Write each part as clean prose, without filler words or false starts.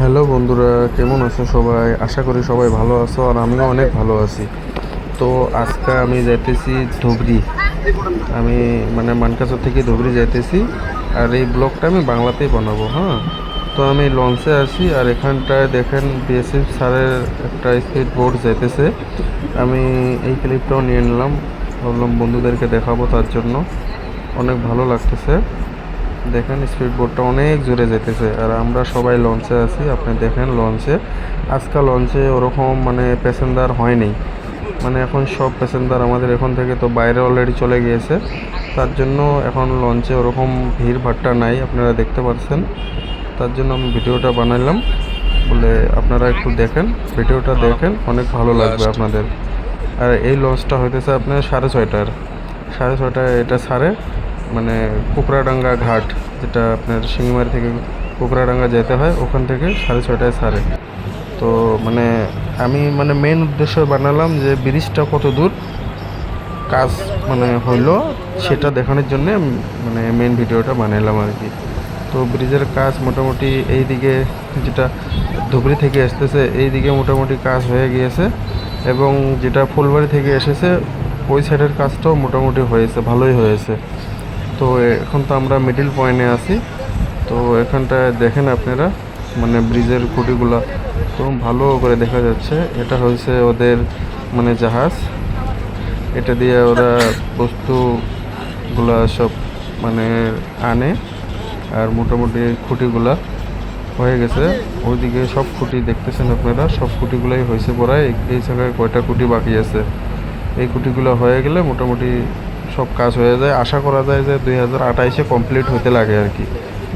Hello বন্ধুরা, কেমন আছো সবাই? আশা করি সবাই ভালো আছো, আর আমিও অনেক ভালো আছি। তো আজকে আমি যাইতেছি ধুবড়ি। আমি মানকাচর থেকে ধুবড়ি যাইতেছি। আর এই ব্লগটা আমি বাংলাতেই বানাবো, হ্যাঁ। তো আমি লঞ্চে আছি, আর এখানটায় দেখেন বিএসএফ স্যারের একটা স্পিড বোট যাইতেছে। আমি এই ক্লিপটাও নিয়ে নিলাম, ভাবলাম বন্ধুদেরকে দেখাবো, তার জন্য অনেক ভালো লাগতেছে। দেখেন স্পিড বোটটা অনেক জোরে যেতেছে, আর আমরা সবাই লঞ্চে আছি। আপনি দেখেন লঞ্চে, আজকাল লঞ্চে ওরকম প্যাসেঞ্জার হয়নি। এখন সব প্যাসেঞ্জার আমাদের এখান থেকে তো বাইরে অলরেডি চলে গিয়েছে, তার জন্য এখন লঞ্চে ওরকম ভিড় ভাট্টা নাই, আপনারা দেখতে পাচ্ছেন। তার জন্য আমি ভিডিওটা বানালাম, বলে আপনারা একটু দেখেন, ভিডিওটা দেখেন, অনেক ভালো লাগবে আপনাদের। আর এই লঞ্চটা হইতেছে আপনার 6:30টায় এটা ছাড়ে, কুকরাডাঙ্গা ঘাট, যেটা আপনার শিঙিমারি থেকে কুকরাডাঙ্গা যেতে হয়, ওখান থেকে 6:30টায় ছাড়ে। তো আমি মেন উদ্দেশ্য বানালাম যে ব্রিজটা কত দূর কাজ হইলো, সেটা দেখানোর জন্যে মেন ভিডিওটা বানালাম আর কি। তো ব্রিজের কাজ মোটামুটি এই দিকে, যেটা ধুবড়ি থেকে আসতেছে এই দিকে মোটামুটি কাজ হয়ে গিয়েছে, এবং যেটা ফুলবাড়ি থেকে এসেছে ওই সাইডের কাজটাও মোটামুটি হয়েছে, ভালোই হয়েছে। তো এখন তো আমরা মিডল পয়েন্টে আছি। তো এখানটায় দেখেন আপনারা ব্রিজের খুঁটিগুলো তো ভালো করে দেখা যাচ্ছে। এটা হয়েছে ওদের জাহাজ, এটা দিয়ে ওরা বস্তুগুলা সব আনে। আর মোটামুটি খুঁটিগুলা হয়ে গেছে, ওইদিকে সব খুঁটি দেখতেছেন আপনারা, সব খুঁটিগুলাই হয়েছে পড়ায়। এই জায়গায় কয়টা খুঁটি বাকি আছে, এই খুঁটিগুলো হয়ে গেলে মোটামুটি সব কাজ হয়ে যায়। আশা করা যায় যে 2028-এ কমপ্লিট হতে লাগে আর কি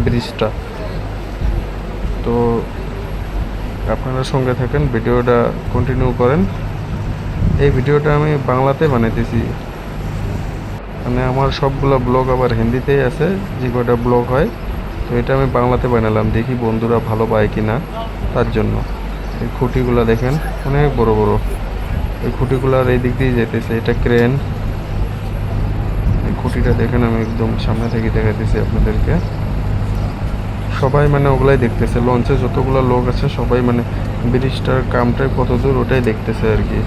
ব্রিজটা। তো আপনারা সঙ্গে থাকেন, ভিডিওটা কন্টিনিউ করেন। এই ভিডিওটা আমি বাংলাতে বানাইতেছি, আমার সবগুলো ব্লগ আবার হিন্দিতেই আছে, যে কয়টা ব্লগ হয়। তো এটা আমি বাংলাতে বানালাম, দেখি বন্ধুরা ভালো পায় কি না, তার জন্য। এই খুঁটিগুলো দেখেন অনেক বড় বড়, এই খুঁটিগুলার এই দিক দিয়ে যেতেছে, এটা ক্রেন। এই খুঁটিটা দেখেন, আমি একদম সামনে থেকে দেখাতেছি আপনাদেরকে। সবাই ওগুলাই দেখতেছে, লঞ্চে যতগুলো লোক আছে সবাই ব্রিজটার কামটাই কত দূর ওটাই দেখতেছে আর কি।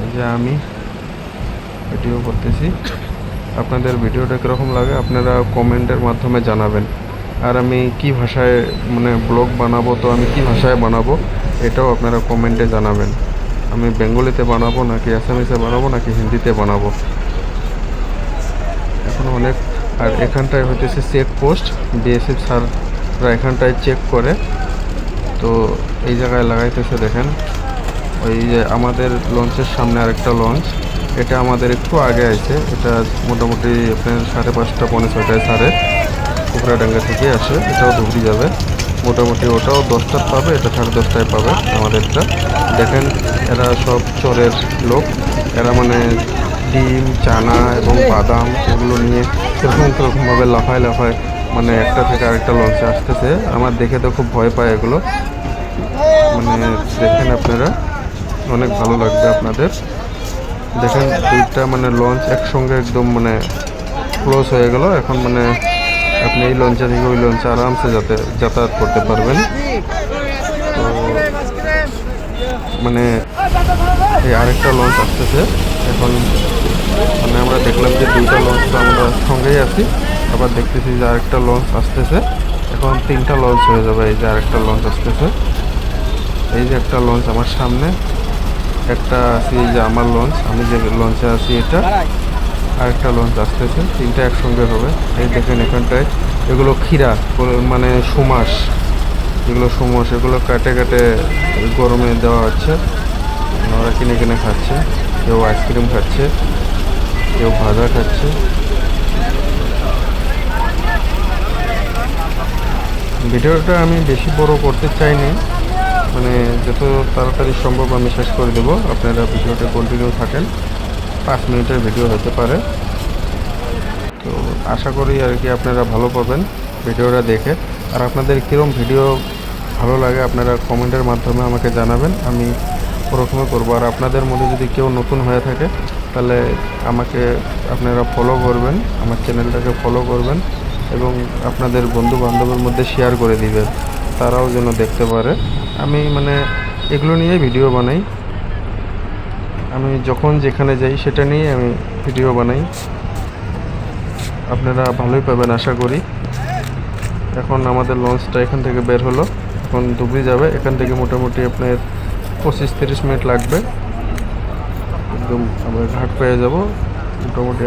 এই যে আমি ভিডিও করতেছি, আপনাদের ভিডিওটা কীরকম লাগে আপনারা কমেন্টের মাধ্যমে জানাবেন। আর আমি কি ভাষায় ব্লগ বানাবো, তো আমি কি ভাষায় বানাবো এটাও আপনারা কমেন্টে জানাবেন। আমি বেঙ্গলিতে বানাবো নাকি আসামিসে বানাবো নাকি হিন্দিতে বানাবো, এখন অনেক। আর এখানটায় হইতেছে চেক পোস্ট, বিএসএফ স্যাররা এখানটায় চেক করে। তো এই জায়গায় লাগাইতেছে দেখেন, ওই যে আমাদের লঞ্চের সামনে আরেকটা লঞ্চ, এটা আমাদের একটু আগে আছে। এটা মোটামুটি আপনার 5:30 পৌনে 6টায় ছাড়ে, কুকরাডাঙ্গা থেকে আসে, এটাও ধুবড়ি যাবে। মোটামুটি ওটাও 10টায় পাবে, এটা 10:30টায় পাবে আমাদেরটা। দেখেন এরা সব চরের লোক, এরা ডিম, চানা এবং বাদাম এগুলো নিয়ে সেরকমভাবে লাফায় লাফায় একটা থেকে আরেকটা লঞ্চে আসতেছে। আমার দেখে তো খুব ভয় পায় এগুলো। দেখেন আপনারা, অনেক ভালো লাগবে আপনাদের। দেখেন দুইটা লঞ্চ একসঙ্গে একদম ক্লোজ হয়ে গেল। এখন আপনি এই লঞ্চে থেকে ওই লঞ্চে আরামসে যাতায়াত করতে পারবেন। তো এই আরেকটা লঞ্চ আসতেছে এখন। আমরা দেখলাম যে দুইটা লঞ্চ তো আমরা সঙ্গেই আছি, আবার দেখতেছি যে আরেকটা লঞ্চ আসতেছে। এখন 3টা লঞ্চ হয়ে যাবে। এই যে আরেকটা লঞ্চ আসতেছে, এই যে একটা লঞ্চ আমার সামনে, একটা আছে এই যে আমার লঞ্চ, আমি যে লঞ্চে আছি এটা, আরেকটা লঞ্চ আসতেছে, 3টা একসঙ্গে হবে। এই দেখেন এখানটায় এগুলো ক্ষীরা সুমাস, যেগুলো সুমাস এগুলো কাটে কাটে গরমে দেওয়া হচ্ছে, ওরা কিনে কিনে খাচ্ছে। কেউ আইসক্রিম খাচ্ছে, কেউ ভাজা খাচ্ছে। ভিডিওটা আমি বেশি বড় করতে চাইনি, যত তাড়াতাড়ি সম্ভব আমি শেষ করে দেবো। আপনারা ভিডিওটা কন্টিনিউ থাকেন, 5 মিনিটের ভিডিও হতে পারে। তো আশা করি আর কি আপনারা ভালো পাবেন ভিডিওটা দেখে। আর আপনাদের কীরকম ভিডিও ভালো লাগে আপনারা কমেন্টের মাধ্যমে আমাকে জানাবেন, আমি ওরকমই করবো। আর আপনাদের মধ্যে যদি কেউ নতুন হয়ে থাকে তাহলে আমাকে আপনারা ফলো করবেন, আমার চ্যানেলটাকে ফলো করবেন, এবং আপনাদের বন্ধু বান্ধবের মধ্যে শেয়ার করে দিবেন। তারাও যেন দেখতে পারে। আমি মানে এগুলো নিয়ে ভিডিও বানাই। আমি যখন যেখানে যাই সেটা নিয়ে আমি ভিডিও বানাই। আপনারা ভালোই পাবেন আশা করি। এখন আমাদের লঞ্চটা এখান থেকে বের হলো, এখন ধুবড়ি যাবে। এখান থেকে মোটামুটি আপনার 25-30 মিনিট লাগবে, একদম আমরা ঘাট পেয়ে যাব মোটামুটি।